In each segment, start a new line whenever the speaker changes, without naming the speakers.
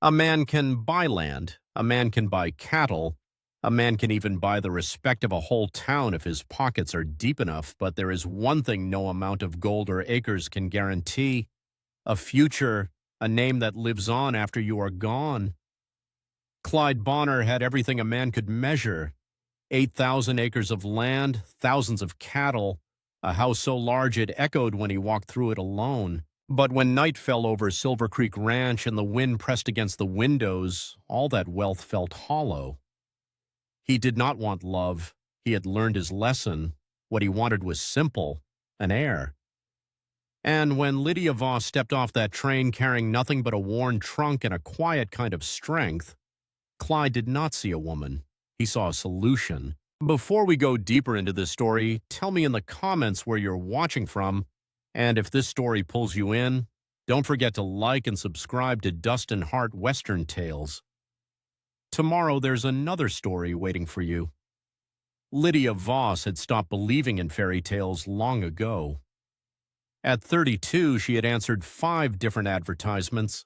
A man can buy land, a man can buy cattle, a man can even buy the respect of a whole town if his pockets are deep enough, but there is one thing no amount of gold or acres can guarantee: a future, a name that lives on after you are gone. Clyde Bonner had everything a man could measure: 8,000 acres of land, thousands of cattle, a house so large it echoed when he walked through it alone. But when night fell over Silver Creek Ranch and the wind pressed against the windows, all that wealth felt hollow. He did not want love. He had learned his lesson. What he wanted was simple: an heir. And when Lydia Voss stepped off that train carrying nothing but a worn trunk and a quiet kind of strength, Clyde did not see a woman. He saw a solution. Before we go deeper into this story, tell me in the comments where you're watching from, and if this story pulls you in, don't forget to like and subscribe to Dustin Hart Western Tales. Tomorrow there's another story waiting for you. Lydia Voss had stopped believing in fairy tales long ago. At 32, she had answered 5 different advertisements,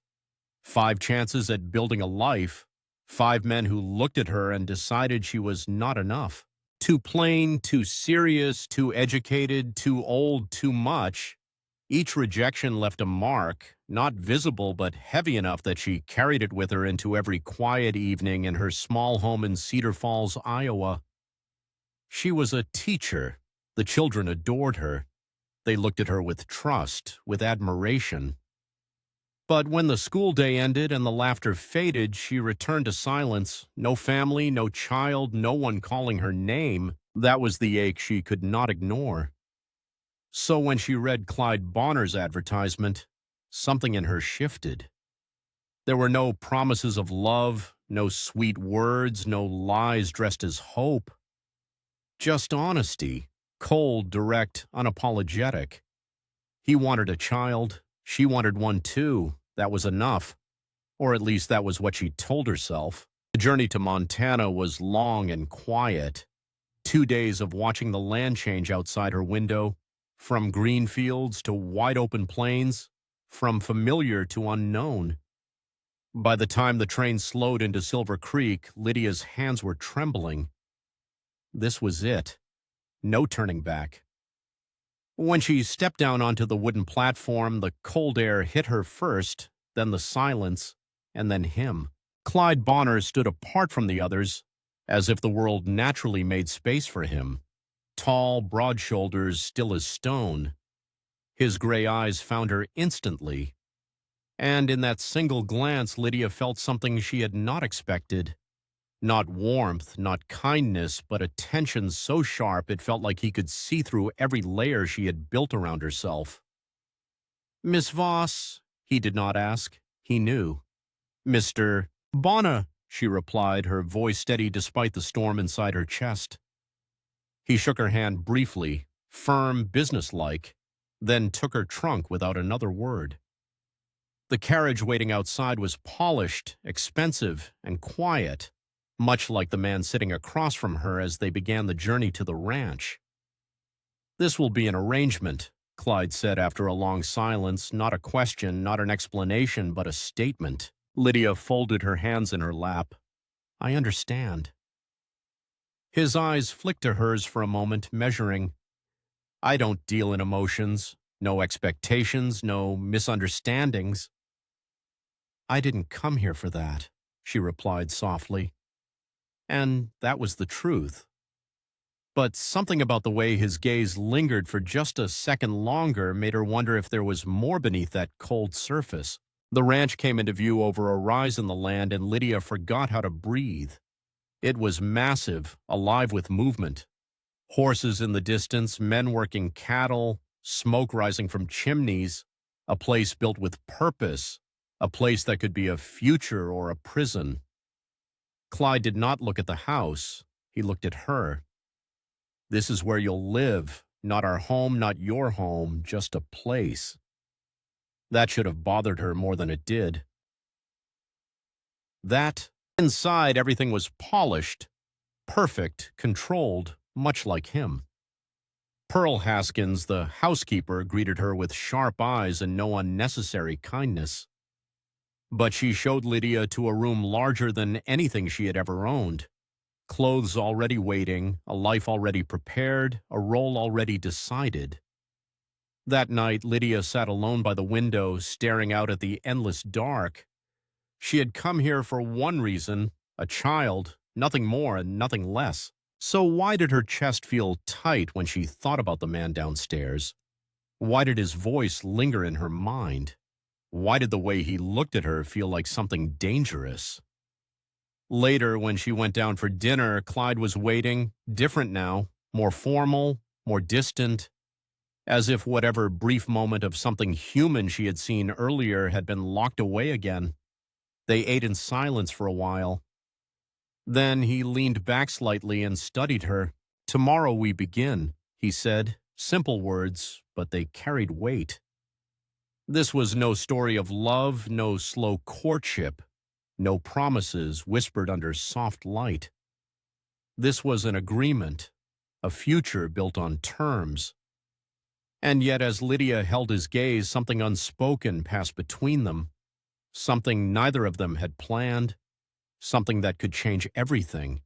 5 chances at building a life, 5 men who looked at her and decided she was not enough. Too plain, too serious, too educated, too old, too much. Each rejection left a mark, not visible but heavy enough that she carried it with her into every quiet evening in her small home in Cedar Falls, Iowa. She was a teacher. The children adored her. They looked at her with trust, with admiration. But when the school day ended and the laughter faded, she returned to silence. No family, no child, no one calling her name. That was the ache she could not ignore. So when she read Clyde Bonner's advertisement, something in her shifted. There were no promises of love, no sweet words, no lies dressed as hope. Just honesty, cold, direct, unapologetic. He wanted a child. She wanted one too. That was enough. Or at least that was what she told herself. The journey to Montana was long and quiet. 2 days of watching the land change outside her window, from green fields to wide open plains, from familiar to unknown. By the time the train slowed into Silver Creek, Lydia's hands were trembling. This was it. No turning back. When she stepped down onto the wooden platform, the cold air hit her first, then the silence, and then him. Clyde Bonner stood apart from the others, as if the world naturally made space for him. Tall, broad shoulders, still as stone. His gray eyes found her instantly. And in that single glance, Lydia felt something she had not expected. Not warmth, not kindness, but a tension so sharp it felt like he could see through every layer she had built around herself. "Miss Voss?" He did not ask. He knew. "Mr. Bonner," she replied, her voice steady despite the storm inside her chest. He shook her hand briefly, firm, businesslike, then took her trunk without another word. The carriage waiting outside was polished, expensive, and quiet, much like the man sitting across from her as they began the journey to the ranch. "This will be an arrangement," Clyde said after a long silence, not a question, not an explanation, but a statement. Lydia folded her hands in her lap. "I understand." His eyes flicked to hers for a moment, measuring. "I don't deal in emotions, no expectations, no misunderstandings." "I didn't come here for that," she replied softly. And that was the truth. But something about the way his gaze lingered for just a second longer made her wonder if there was more beneath that cold surface. The ranch came into view over a rise in the land, and Lydia forgot how to breathe. It was massive, alive with movement. Horses in the distance, men working cattle, smoke rising from chimneys, a place built with purpose, a place that could be a future or a prison. Clyde did not look at the house. He looked at her. "This is where you'll live. Not our home, not your home, just a place." That should have bothered her more than it did. That, inside, everything was polished, perfect, controlled, much like him. Pearl Haskins, the housekeeper, greeted her with sharp eyes and no unnecessary kindness. But she showed Lydia to a room larger than anything she had ever owned. Clothes already waiting, a life already prepared, a role already decided. That night, Lydia sat alone by the window, staring out at the endless dark. She had come here for one reason, a child, nothing more and nothing less. So why did her chest feel tight when she thought about the man downstairs? Why did his voice linger in her mind? Why did the way he looked at her feel like something dangerous? Later, when she went down for dinner, Clyde was waiting, different now, more formal, more distant, as if whatever brief moment of something human she had seen earlier had been locked away again. They ate in silence for a while. Then he leaned back slightly and studied her. "Tomorrow we begin," he said. Simple words, but they carried weight. This was no story of love, no slow courtship, no promises whispered under soft light. This was an agreement, a future built on terms. And yet, as Lydia held his gaze, something unspoken passed between them, something neither of them had planned, something that could change everything.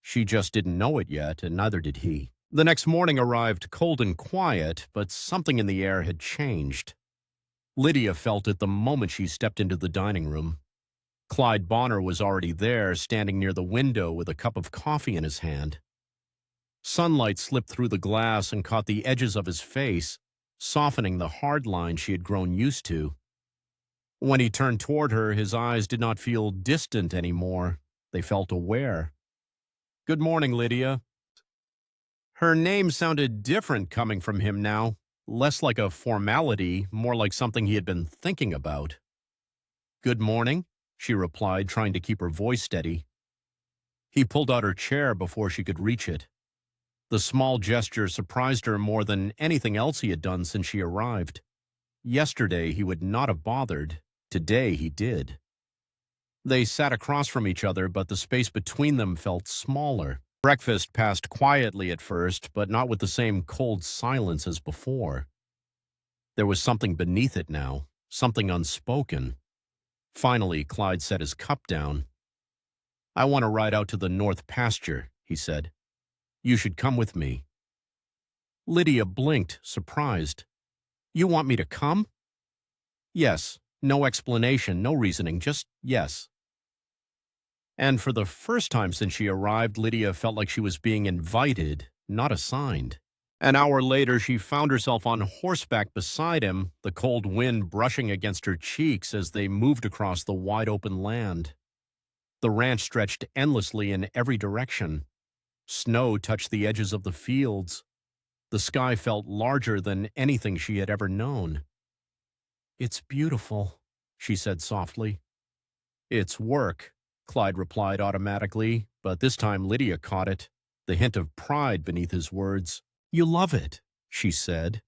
She just didn't know it yet, and neither did he. The next morning arrived cold and quiet, but something in the air had changed. Lydia felt it the moment she stepped into the dining room. Clyde Bonner was already there, standing near the window with a cup of coffee in his hand. Sunlight slipped through the glass and caught the edges of his face, softening the hard lines she had grown used to. When he turned toward her, his eyes did not feel distant anymore. They felt aware. "Good morning, Lydia." Her name sounded different coming from him now, less like a formality, more like something he had been thinking about. "Good morning," she replied, trying to keep her voice steady. He pulled out her chair before she could reach it. The small gesture surprised her more than anything else he had done since she arrived. Yesterday he would not have bothered. Today he did. They sat across from each other, but the space between them felt smaller. Breakfast passed quietly at first, but not with the same cold silence as before. There was something beneath it now, something unspoken. Finally, Clyde set his cup down. "I want to ride out to the north pasture," he said. "You should come with me." Lydia blinked, surprised. "You want me to come?" "Yes. No explanation, no reasoning, just yes." And for the first time since she arrived, Lydia felt like she was being invited, not assigned. An hour later, she found herself on horseback beside him, the cold wind brushing against her cheeks as they moved across the wide-open land. The ranch stretched endlessly in every direction. Snow touched the edges of the fields. The sky felt larger than anything she had ever known. "It's beautiful," she said softly. "It's work," Clyde replied automatically, but this time Lydia caught it, the hint of pride beneath his words. "You love it," she said.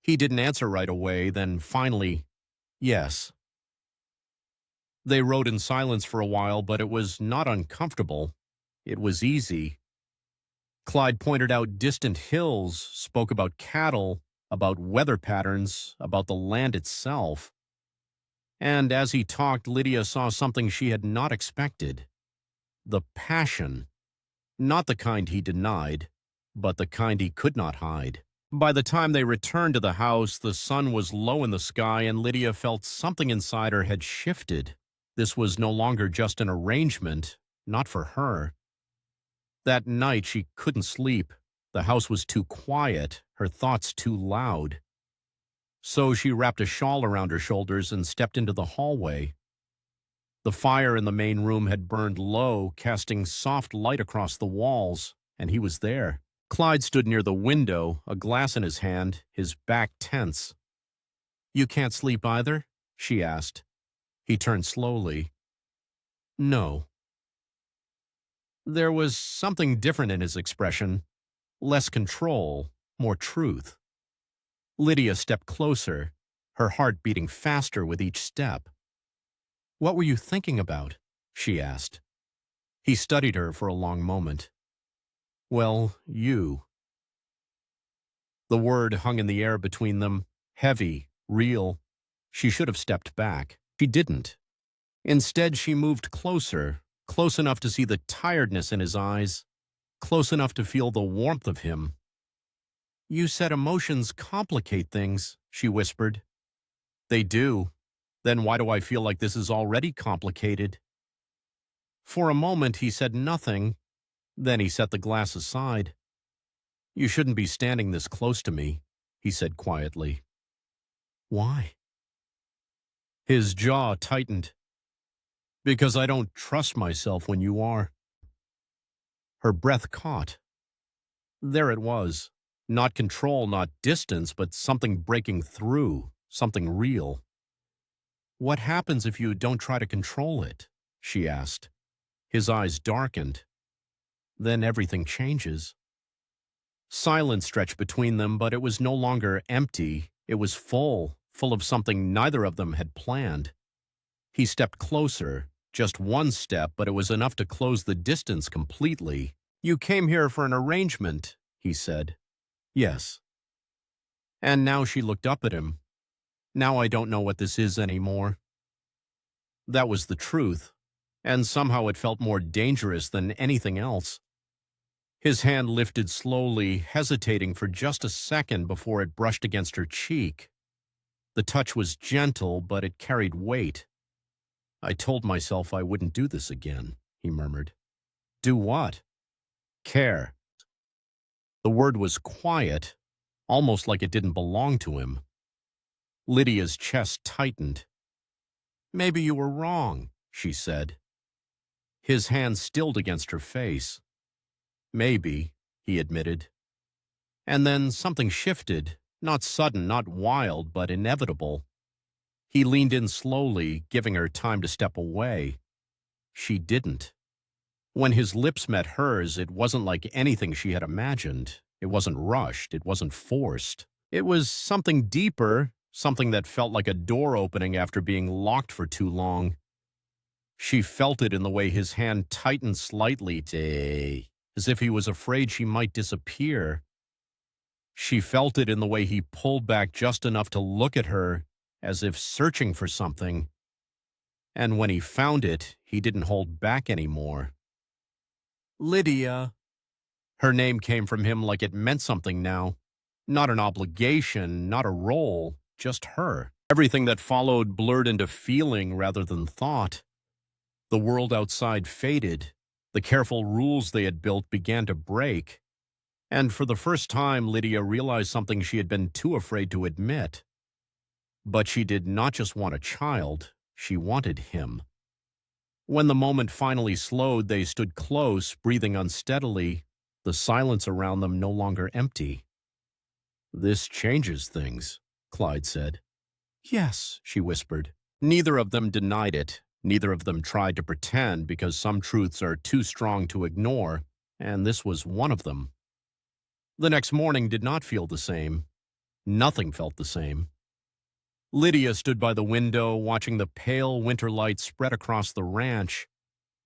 He didn't answer right away, then finally, "Yes." They rode in silence for a while, but it was not uncomfortable. It was easy. Clyde pointed out distant hills, spoke about cattle, about weather patterns, about the land itself. And as he talked, Lydia saw something she had not expected. The passion. Not the kind he denied, but the kind he could not hide. By the time they returned to the house, the sun was low in the sky, and Lydia felt something inside her had shifted. This was no longer just an arrangement, not for her. That night she couldn't sleep. The house was too quiet, her thoughts too loud. So she wrapped a shawl around her shoulders and stepped into the hallway. The fire in the main room had burned low, casting soft light across the walls, and he was there. Clyde stood near the window, a glass in his hand, his back tense. "You can't sleep either?" she asked. He turned slowly. "No." There was something different in his expression. Less control, more truth. Lydia stepped closer, her heart beating faster with each step. "What were you thinking about?" she asked. He studied her for a long moment. "Well, you." The word hung in the air between them, heavy, real. She should have stepped back. She didn't. Instead, she moved closer, close enough to see the tiredness in his eyes, close enough to feel the warmth of him. "You said emotions complicate things," she whispered. "They do. Then why do I feel like this is already complicated?" For a moment, he said nothing. Then he set the glass aside. "You shouldn't be standing this close to me," he said quietly. "Why?" His jaw tightened. "Because I don't trust myself when you are." Her breath caught. There it was. Not control, not distance, but something breaking through, something real. "What happens if you don't try to control it?" she asked. His eyes darkened. "Then everything changes." Silence stretched between them, but it was no longer empty. It was full, full of something neither of them had planned. He stepped closer, just one step, but it was enough to close the distance completely. "You came here for an arrangement," he said. "Yes." And now she looked up at him. "Now I don't know what this is anymore." That was the truth, and somehow it felt more dangerous than anything else. His hand lifted slowly, hesitating for just a second before it brushed against her cheek. The touch was gentle, but it carried weight. "I told myself I wouldn't do this again," he murmured. "Do what?" "Care." The word was quiet, almost like it didn't belong to him. Lydia's chest tightened. "Maybe you were wrong," she said. His hand stilled against her face. "Maybe," he admitted. And then something shifted, not sudden, not wild, but inevitable. He leaned in slowly, giving her time to step away. She didn't. When his lips met hers, it wasn't like anything she had imagined. It wasn't rushed. It wasn't forced. It was something deeper, something that felt like a door opening after being locked for too long. She felt it in the way his hand tightened slightly, as if he was afraid she might disappear. She felt it in the way he pulled back just enough to look at her, as if searching for something. And when he found it, he didn't hold back anymore. "Lydia." Her name came from him like it meant something now. Not an obligation, not a role, just her. Everything that followed blurred into feeling rather than thought. The world outside faded. The careful rules they had built began to break. And for the first time, Lydia realized something she had been too afraid to admit. But she did not just want a child, she wanted him. When the moment finally slowed, they stood close, breathing unsteadily, the silence around them no longer empty. "This changes things," Clyde said. "Yes," she whispered. Neither of them denied it. Neither of them tried to pretend, because some truths are too strong to ignore, and this was one of them. The next morning did not feel the same. Nothing felt the same. Lydia stood by the window, watching the pale winter light spread across the ranch.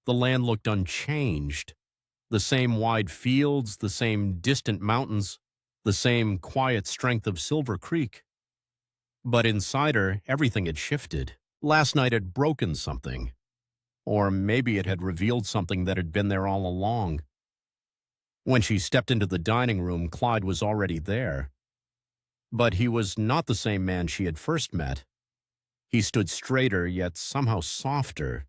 The land looked unchanged. The same wide fields, the same distant mountains, the same quiet strength of Silver Creek. But inside her, everything had shifted. Last night had broken something. Or maybe it had revealed something that had been there all along. When she stepped into the dining room, Clyde was already there. But he was not the same man she had first met. He stood straighter, yet somehow softer.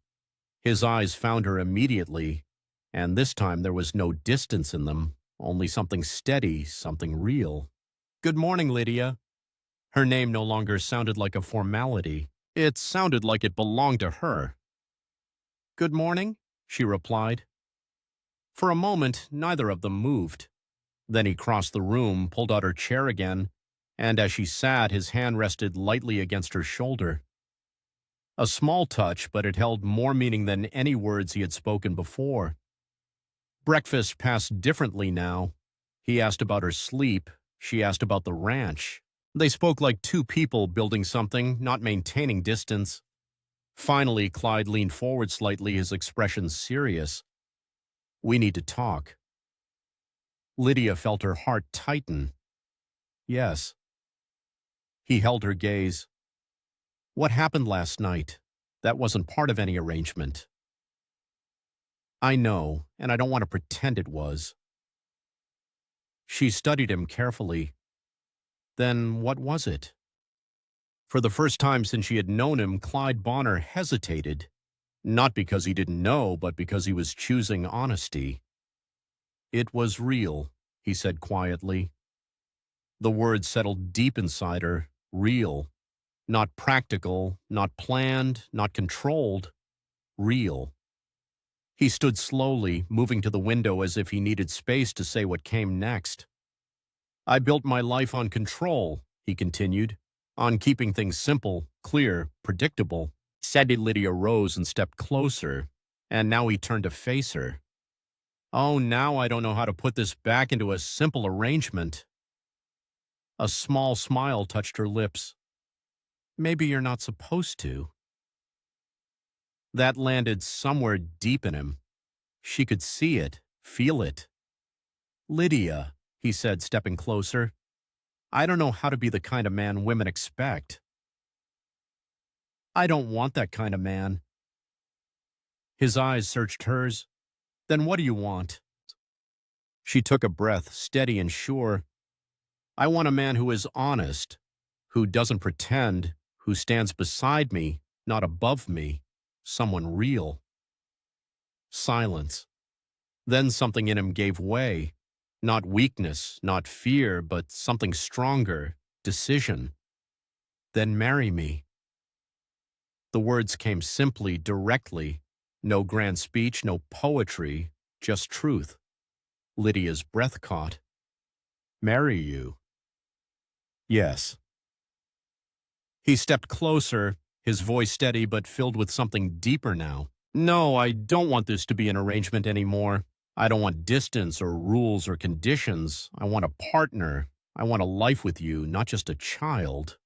His eyes found her immediately, and this time there was no distance in them, only something steady, something real. "Good morning, Lydia." Her name no longer sounded like a formality. It sounded like it belonged to her. "Good morning," she replied. For a moment, neither of them moved. Then he crossed the room, pulled out her chair again, and as she sat, his hand rested lightly against her shoulder. A small touch, but it held more meaning than any words he had spoken before. Breakfast passed differently now. He asked about her sleep. She asked about the ranch. They spoke like two people building something, not maintaining distance. Finally, Clyde leaned forward slightly, his expression serious. "We need to talk." Lydia felt her heart tighten. "Yes." He held her gaze. "What happened last night?" That wasn't part of any arrangement. I know, and I don't want to pretend it was. She studied him carefully. Then what was it? For the first time since she had known him, Clyde Bonner hesitated, not because he didn't know, but because he was choosing honesty. It was real, he said quietly. The words settled deep inside her. Real. Not practical, not planned, not controlled. Real. He stood slowly, moving to the window as if he needed space to say what came next. I built my life on control, he continued, on keeping things simple, clear, predictable. Sadly, Lydia rose and stepped closer, and now he turned to face her. Oh, now I don't know how to put this back into a simple arrangement. A small smile touched her lips. Maybe you're not supposed to. That landed somewhere deep in him. She could see it, feel it. Lydia, he said, stepping closer, I don't know how to be the kind of man women expect. I don't want that kind of man. His eyes searched hers. Then what do you want? She took a breath, steady and sure. I want a man who is honest, who doesn't pretend, who stands beside me, not above me, someone real. Silence. Then something in him gave way. Not weakness, not fear, but something stronger, decision. Then marry me. The words came simply, directly. No grand speech, no poetry, just truth. Lydia's breath caught. Marry you? Yes. He stepped closer, his voice steady but filled with something deeper now. No, I don't want this to be an arrangement anymore. I don't want distance or rules or conditions. I want a partner. I want a life with you, not just a child.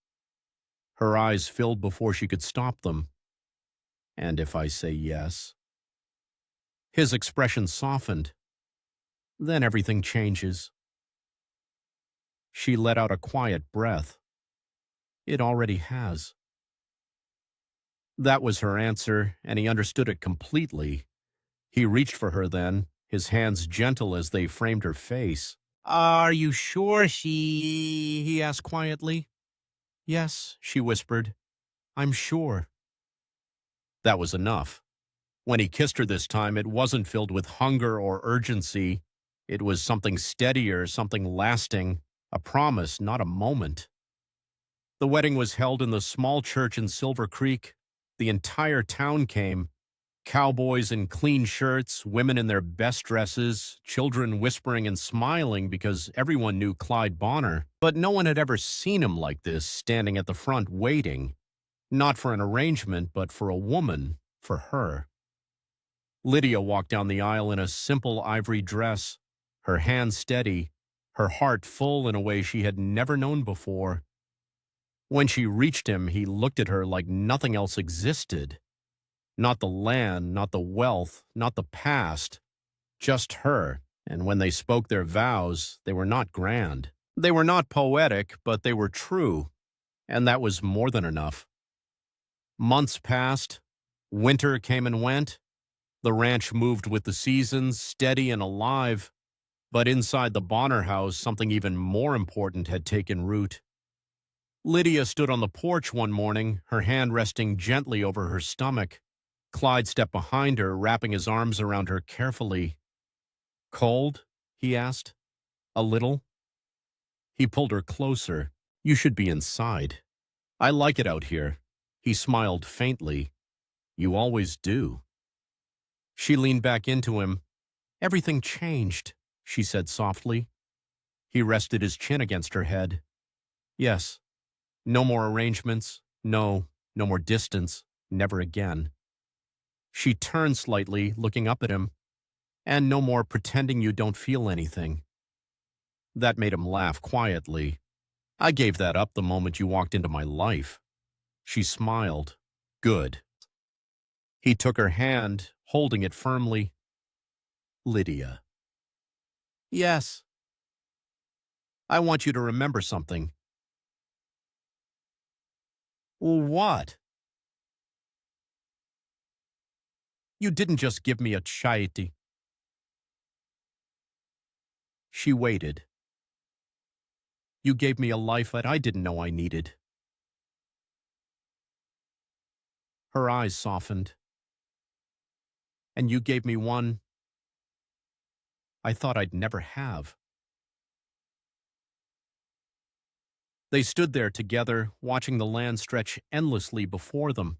Her eyes filled before she could stop them. And if I say yes? His expression softened. Then everything changes. She let out a quiet breath. It already has. That was her answer, and he understood it completely. He reached for her then, his hands gentle as they framed her face. Are you sure he asked quietly. Yes, she whispered. I'm sure. That was enough. When he kissed her this time, it wasn't filled with hunger or urgency. It was something steadier, something lasting, a promise, not a moment. The wedding was held in the small church in Silver Creek. The entire town came. Cowboys in clean shirts, women in their best dresses, children whispering and smiling because everyone knew Clyde Bonner. But no one had ever seen him like this, standing at the front waiting. Not for an arrangement, but for a woman, for her. Lydia walked down the aisle in a simple ivory dress, her hands steady, her heart full in a way she had never known before. When she reached him, he looked at her like nothing else existed. Not the land, not the wealth, not the past, just her. And when they spoke their vows, they were not grand. They were not poetic, but they were true. And that was more than enough. Months passed. Winter came and went. The ranch moved with the seasons, steady and alive. But inside the Bonner house, something even more important had taken root. Lydia stood on the porch one morning, her hand resting gently over her stomach. Clyde stepped behind her, wrapping his arms around her carefully. Cold? He asked. A little? He pulled her closer. You should be inside. I like it out here. He smiled faintly. You always do. She leaned back into him. Everything changed, she said softly. He rested his chin against her head. Yes. No more arrangements. No more distance. Never again. She turned slightly, looking up at him. And no more pretending you don't feel anything. That made him laugh quietly. I gave that up the moment you walked into my life. She smiled. Good. He took her hand, holding it firmly. Lydia. Yes. I want you to remember something. What? You didn't just give me a chaiti. She waited. You gave me a life that I didn't know I needed. Her eyes softened. And you gave me one I thought I'd never have. They stood there together, watching the land stretch endlessly before them.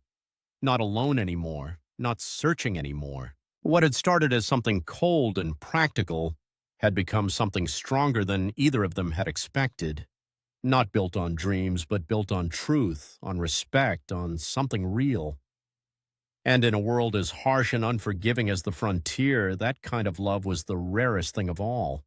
Not alone anymore, not searching anymore. What had started as something cold and practical had become something stronger than either of them had expected. Not built on dreams, but built on truth, on respect, on something real. And in a world as harsh and unforgiving as the frontier, that kind of love was the rarest thing of all.